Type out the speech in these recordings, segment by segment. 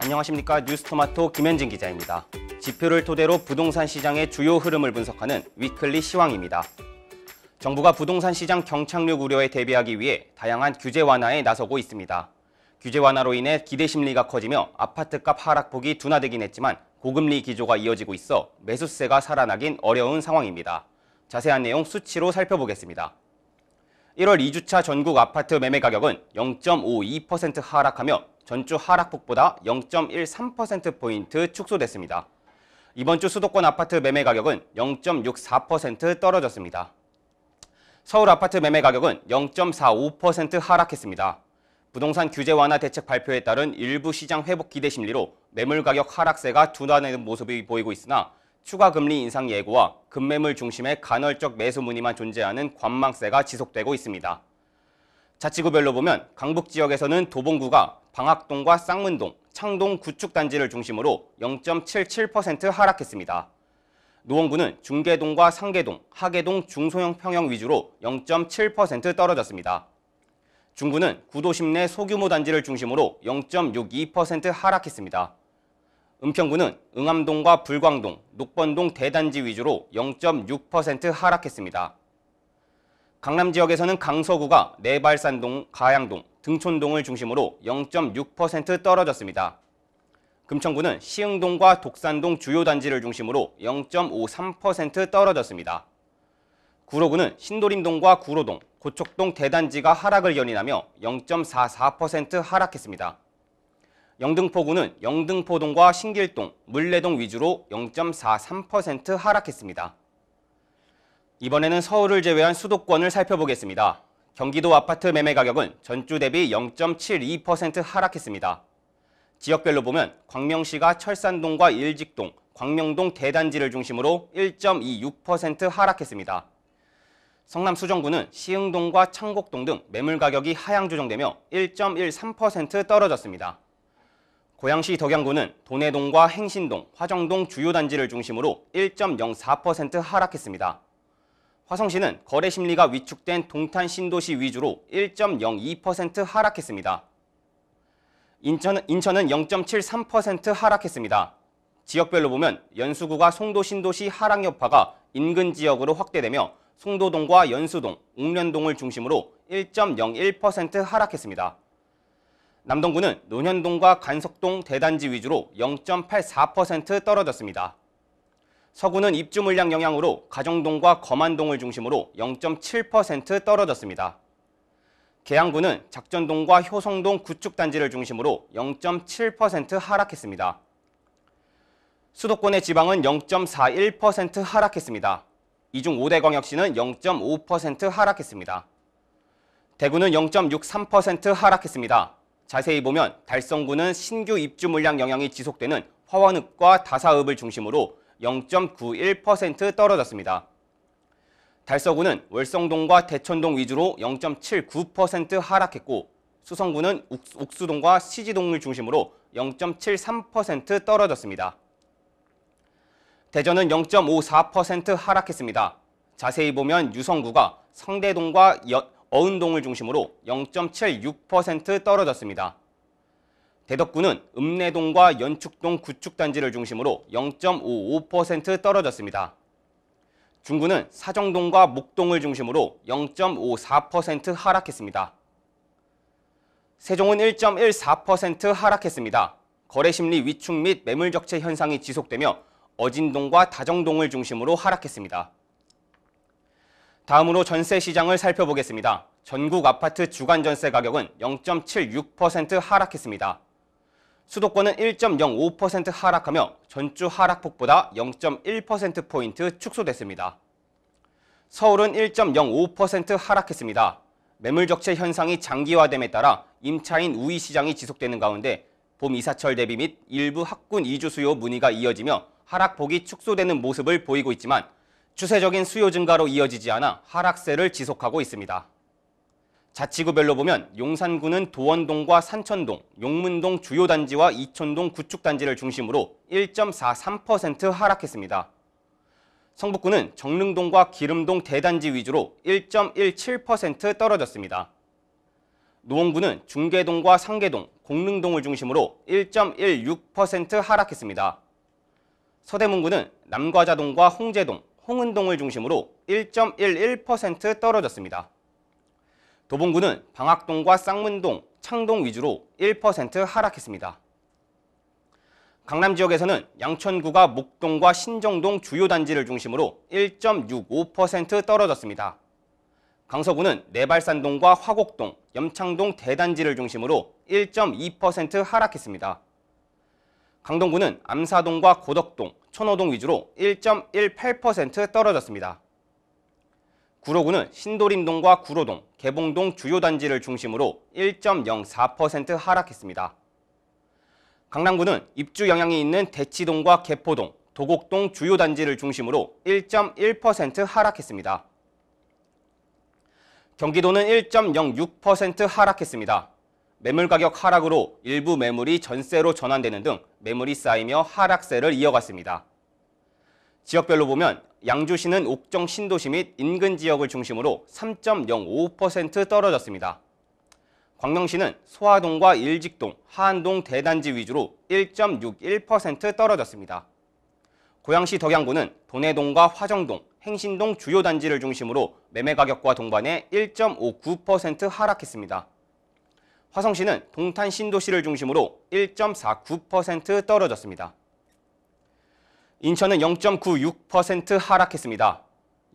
안녕하십니까. 뉴스토마토 김현진 기자입니다. 지표를 토대로 부동산 시장의 주요 흐름을 분석하는 위클리 시황입니다. 정부가 부동산 시장 경착륙 우려에 대비하기 위해 다양한 규제 완화에 나서고 있습니다. 규제 완화로 인해 기대 심리가 커지며 아파트값 하락폭이 둔화되긴 했지만 고금리 기조가 이어지고 있어 매수세가 살아나긴 어려운 상황입니다. 자세한 내용 수치로 살펴보겠습니다. 1월 2주차 전국 아파트 매매 가격은 0.52% 하락하며 전주 하락폭보다 0.13%포인트 축소됐습니다. 이번 주 수도권 아파트 매매 가격은 0.64% 떨어졌습니다. 서울 아파트 매매 가격은 0.45% 하락했습니다. 부동산 규제 완화 대책 발표에 따른 일부 시장 회복 기대 심리로 매물 가격 하락세가 둔화되는 모습이 보이고 있으나 추가 금리 인상 예고와 급매물 중심의 간헐적 매수 문의만 존재하는 관망세가 지속되고 있습니다. 자치구별로 보면 강북 지역에서는 도봉구가 방학동과 쌍문동, 창동 구축단지를 중심으로 0.77% 하락했습니다. 노원구는 중계동과 상계동, 하계동 중소형 평형 위주로 0.7% 떨어졌습니다. 중구는 구도심 내 소규모 단지를 중심으로 0.62% 하락했습니다. 은평구는 응암동과 불광동, 녹번동 대단지 위주로 0.6% 하락했습니다. 강남 지역에서는 강서구가 내발산동, 가양동, 등촌동을 중심으로 0.6% 떨어졌습니다. 금천구는 시흥동과 독산동 주요 단지를 중심으로 0.53% 떨어졌습니다. 구로구는 신도림동과 구로동, 고척동 대단지가 하락을 연이하며 0.44% 하락했습니다. 영등포구는 영등포동과 신길동, 물레동 위주로 0.43% 하락했습니다. 이번에는 서울을 제외한 수도권을 살펴보겠습니다. 경기도 아파트 매매 가격은 전주 대비 0.72% 하락했습니다. 지역별로 보면 광명시가 철산동과 일직동, 광명동 대단지를 중심으로 1.26% 하락했습니다. 성남 수정구는 시흥동과 창곡동 등 매물 가격이 하향 조정되며 1.13% 떨어졌습니다. 고양시 덕양구는 도내동과 행신동, 화정동 주요 단지를 중심으로 1.04% 하락했습니다. 화성시는 거래 심리가 위축된 동탄 신도시 위주로 1.02% 하락했습니다. 인천은 0.73% 하락했습니다. 지역별로 보면 연수구가 송도 신도시 하락 여파가 인근 지역으로 확대되며 송도동과 연수동, 옥련동을 중심으로 1.01% 하락했습니다. 남동구는 논현동과 간석동 대단지 위주로 0.84% 떨어졌습니다. 서구는 입주 물량 영향으로 가정동과 거만동을 중심으로 0.7% 떨어졌습니다. 계양구는 작전동과 효성동 구축단지를 중심으로 0.7% 하락했습니다. 수도권의 지방은 0.41% 하락했습니다. 이 중 5대 광역시는 0.5% 하락했습니다. 대구는 0.63% 하락했습니다. 자세히 보면 달성구는 신규 입주 물량 영향이 지속되는 화원읍과 다사읍을 중심으로 0.91% 떨어졌습니다. 달서구는 월성동과 대천동 위주로 0.79% 하락했고 수성구는 옥수동과 시지동을 중심으로 0.73% 떨어졌습니다. 대전은 0.54% 하락했습니다. 자세히 보면 유성구가 성대동과 어은동을 중심으로 0.76% 떨어졌습니다. 대덕구는 읍내동과 연축동 구축단지를 중심으로 0.55% 떨어졌습니다. 중구는 사정동과 목동을 중심으로 0.54% 하락했습니다. 세종은 1.14% 하락했습니다. 거래심리 위축 및 매물적체 현상이 지속되며 어진동과 다정동을 중심으로 하락했습니다. 다음으로 전세 시장을 살펴보겠습니다. 전국 아파트 주간 전세 가격은 0.76% 하락했습니다. 수도권은 1.05% 하락하며 전주 하락폭보다 0.1%포인트 축소됐습니다. 서울은 1.05% 하락했습니다. 매물적체 현상이 장기화됨에 따라 임차인 우위 시장이 지속되는 가운데 봄 이사철 대비 및 일부 학군 이주 수요 문의가 이어지며 하락폭이 축소되는 모습을 보이고 있지만 추세적인 수요 증가로 이어지지 않아 하락세를 지속하고 있습니다. 자치구별로 보면 용산구는 도원동과 산천동, 용문동 주요 단지와 이촌동 구축단지를 중심으로 1.43% 하락했습니다. 성북구는 정릉동과 기름동 대단지 위주로 1.17% 떨어졌습니다. 노원구는 중계동과 상계동, 공릉동을 중심으로 1.16% 하락했습니다. 서대문구는 남과자동과 홍제동, 홍은동을 중심으로 1.11% 떨어졌습니다. 도봉구는 방학동과 쌍문동, 창동 위주로 1% 하락했습니다. 강남 지역에서는 양천구가 목동과 신정동 주요 단지를 중심으로 1.65% 떨어졌습니다. 강서구는 내발산동과 화곡동, 염창동 대단지를 중심으로 1.2% 하락했습니다. 강동구는 암사동과 고덕동, 천호동 위주로 1.18% 떨어졌습니다. 구로구는 신도림동과 구로동, 개봉동 주요 단지를 중심으로 1.04% 하락했습니다. 강남구는 입주 영향이 있는 대치동과 개포동, 도곡동 주요 단지를 중심으로 1.1% 하락했습니다. 경기도는 1.06% 하락했습니다. 매물 가격 하락으로 일부 매물이 전세로 전환되는 등 매물이 쌓이며 하락세를 이어갔습니다. 지역별로 보면 양주시는 옥정 신도시 및 인근 지역을 중심으로 3.05% 떨어졌습니다. 광명시는 소화동과 일직동, 하안동 대단지 위주로 1.61% 떨어졌습니다. 고양시 덕양구는 도내동과 화정동, 행신동 주요 단지를 중심으로 매매 가격과 동반해 1.59% 하락했습니다. 화성시는 동탄 신도시를 중심으로 1.49% 떨어졌습니다. 인천은 0.96% 하락했습니다.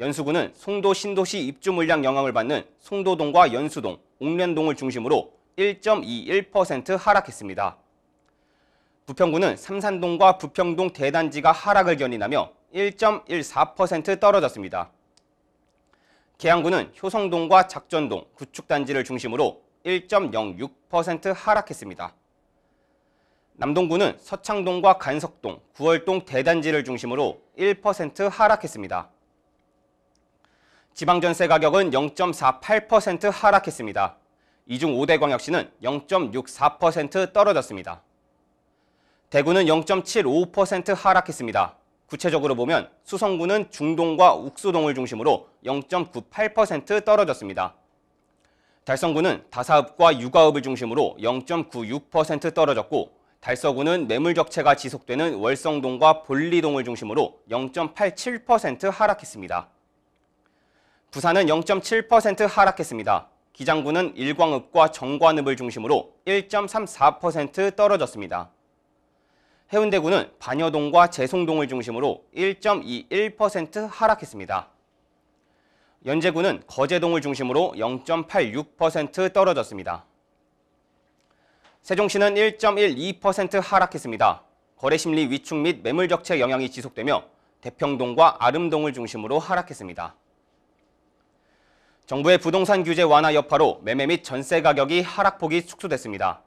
연수구는 송도 신도시 입주 물량 영향을 받는 송도동과 연수동, 옥련동을 중심으로 1.21% 하락했습니다. 부평구는 삼산동과 부평동 대단지가 하락을 견인하며 1.14% 떨어졌습니다. 계양구는 효성동과 작전동, 구축단지를 중심으로 1.06% 하락했습니다. 남동구는 서창동과 간석동, 구월동 대단지를 중심으로 1% 하락했습니다. 지방전세 가격은 0.48% 하락했습니다. 이중 5대 광역시는 0.64% 떨어졌습니다. 대구는 0.75% 하락했습니다. 구체적으로 보면 수성구는 중동과 욱수동을 중심으로 0.98% 떨어졌습니다. 달성구는 다사읍과 육아읍을 중심으로 0.96% 떨어졌고 달서구는 매물 격체가 지속되는 월성동과 볼리동을 중심으로 0.87% 하락했습니다. 부산은 0.7% 하락했습니다. 기장구는 일광읍과 정관읍을 중심으로 1.34% 떨어졌습니다. 해운대구는 반여동과 재송동을 중심으로 1.21% 하락했습니다. 연제구는 거제동을 중심으로 0.86% 떨어졌습니다. 세종시는 1.12% 하락했습니다. 거래심리 위축 및 매물 격체 영향이 지속되며 대평동과 아름동을 중심으로 하락했습니다. 정부의 부동산 규제 완화 여파로 매매 및 전세 가격이 하락폭이 축소됐습니다.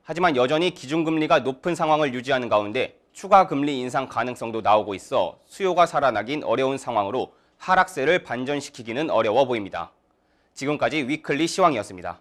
하지만 여전히 기준금리가 높은 상황을 유지하는 가운데 추가 금리 인상 가능성도 나오고 있어 수요가 살아나긴 어려운 상황으로 하락세를 반전시키기는 어려워 보입니다. 지금까지 위클리 시황이었습니다.